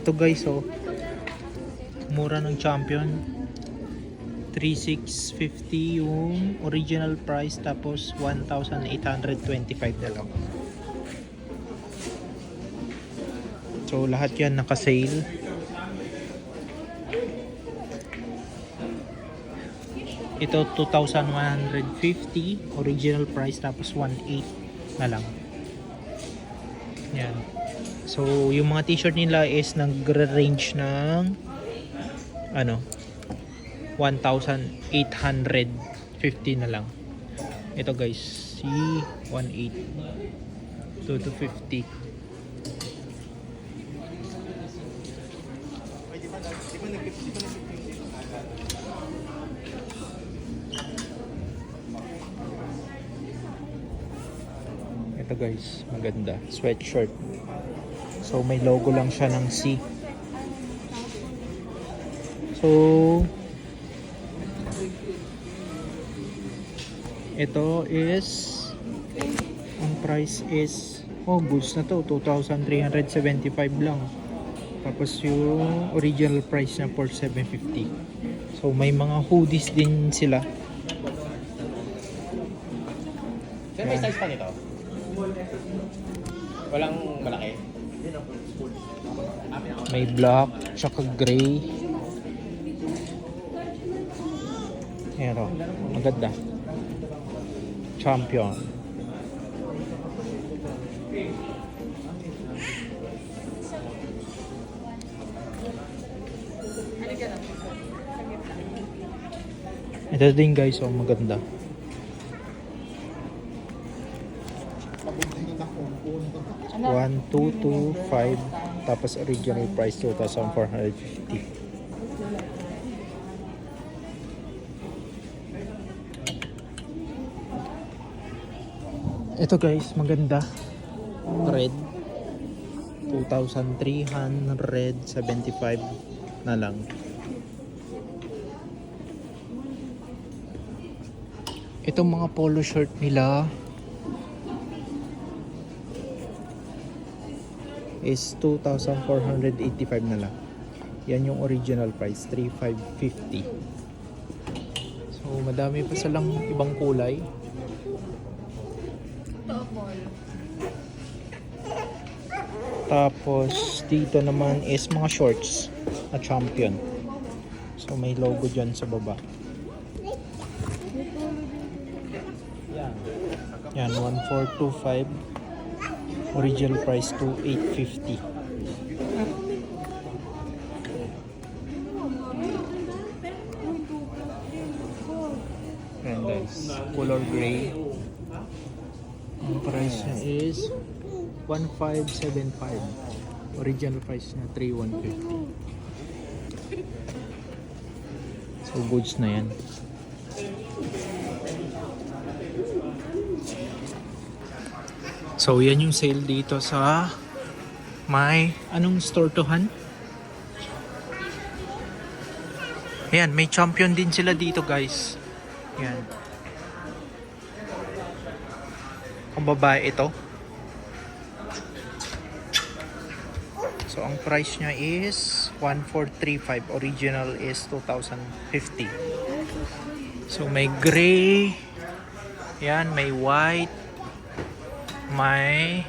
Ito guys, oh. Mura ng Champion. 3,650 yung original price, tapos 1,825 na lang. So lahat yan naka-sale. Ito 2,150 original price, tapos 1,800 na lang. Yan. So yung mga t-shirt nila is nagre-range ng ano, 1,850 na lang. Ito guys, si 1,800 to 50. Ito guys, maganda, sweatshirt. So may logo lang siya ng C. So ito is, ang price is, oh goods na to, 2,375 lang. Tapos yung original price na for 750. So may mga hoodies din sila. Sir, may size pa nito? Walang malaki? May black, tsaka gray. Ayan o, maganda. Champion. Ito din guys, oh, maganda. One, two, two, five. Tapos original price 2,450. Ito guys, maganda. Red. 2,375 na lang. Itong mga polo shirt nila is 2,485 na lang. Yan yung original price, 3,550. So madami pa silang ibang kulay. Tapos dito naman is mga shorts na Champion. So may logo dyan sa baba. Yan, 1,425. Original price 2,850. Ayan guys, color gray. Ang price niya is 1,575. Original price niya 3,150. So goods na yan. So yan yung sale dito sa may anong store to, Han? Ayan, may Champion din sila dito guys. Ayan. Ang babae ito. So ang price niya is 1,435. Original is 2,050. So may gray. Yan, may white. May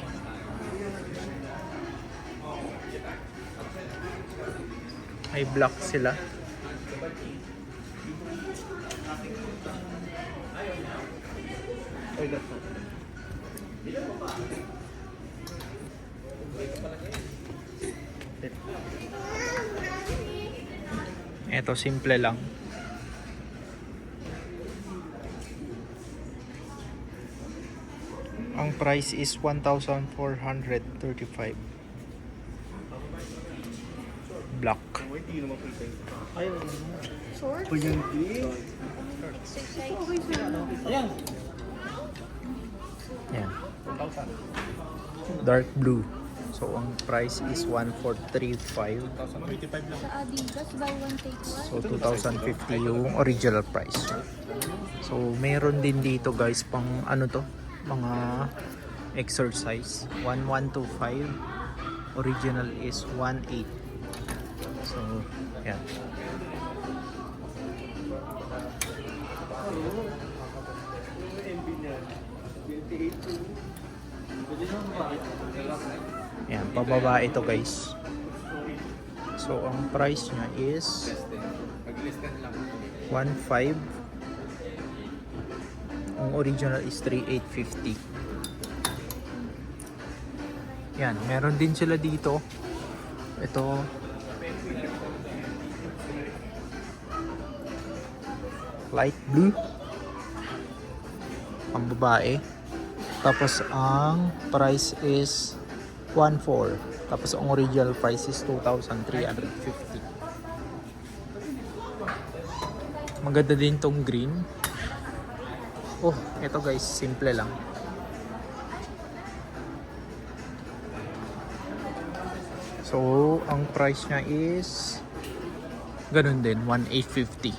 black sila. Ito simple lang. Ang price is 1,435. Black. Short? Ayan. Yan. Dark blue. So ang price is 1,435. 1,025 lang. Sa Adidas, buy one take one. So 2,050 yung original price. So meron din dito guys pang ano to, mga exercise. 1,125. Original is 1,800. So, yan. Yan, pababa ito guys. So, ang price niya is 1.5. Ang original is 3.850. Yan, meron din sila dito. Ito. Light blue. Ang babae. Tapos ang price is 1.4. Tapos ang original price is 2,350. Maganda din tong green. Oh, ito guys, simple lang. So, ang price niya is ganun din, 1,850.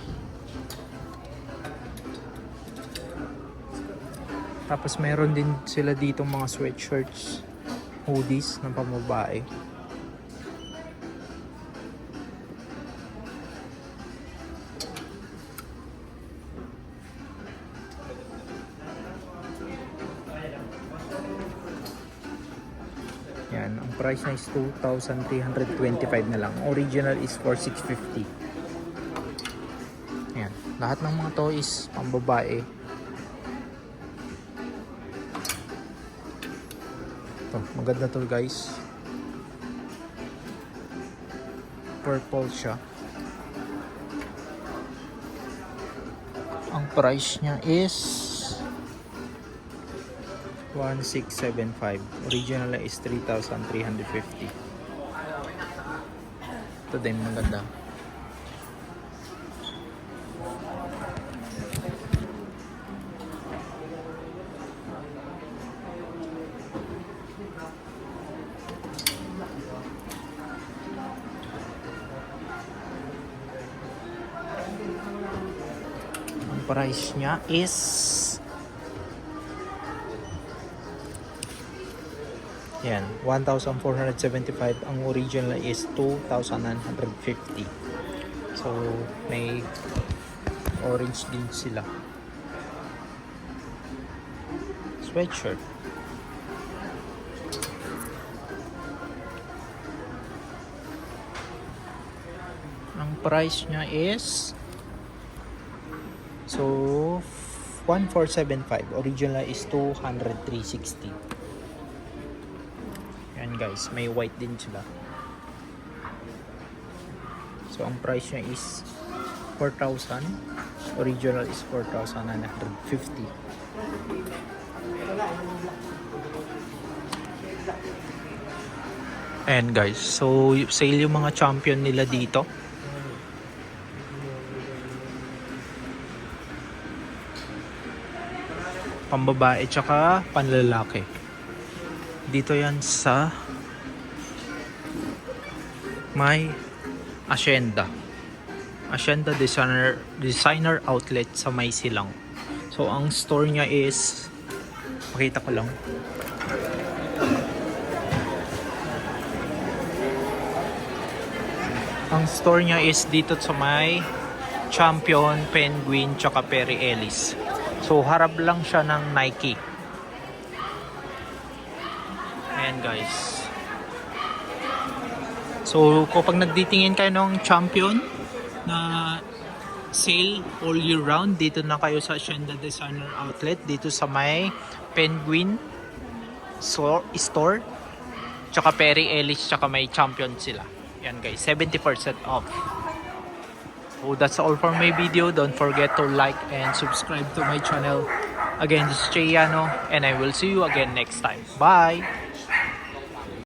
Tapos meron din sila dito mga sweatshirts, hoodies ng pambabae. Yan, ang price na is 2,325 na lang. Original is 4,650. Yan, lahat ng mga to is pambabae. Ito, maganda to guys. Purple siya. Ang price niya is 1,675. Original is 3,350. Ito din maganda. Ang price niya is yan, 1,475. Ang original is 2,950. So, may orange din sila. Sweatshirt. Ang price niya is so 1,475. Original is 200,360. Yan guys, may white din sila. So ang price niya is 4,000. Original is 4,950. Ayan guys, so sale yung mga champion nila dito. Pambabae tsaka panlalaki. Dito yan sa may Hacienda designer outlet sa May Silang. So ang store niya is, makita ko lang, ang store niya is dito sa may Champion, Penguin tsaka Perry Ellis. So harap lang siya ng Nike. Ayan guys. So kapag nagtitingin kayo ng Champion na sale all year round, dito na kayo sa Hacienda Designer Outlet, dito sa may Penguin store tsaka Perry Ellis tsaka may Champion sila. Yan guys, 70% off. So that's all for my video. Don't forget to like and subscribe to my channel. Again, this is Cheyano and I will see you again next time. Bye!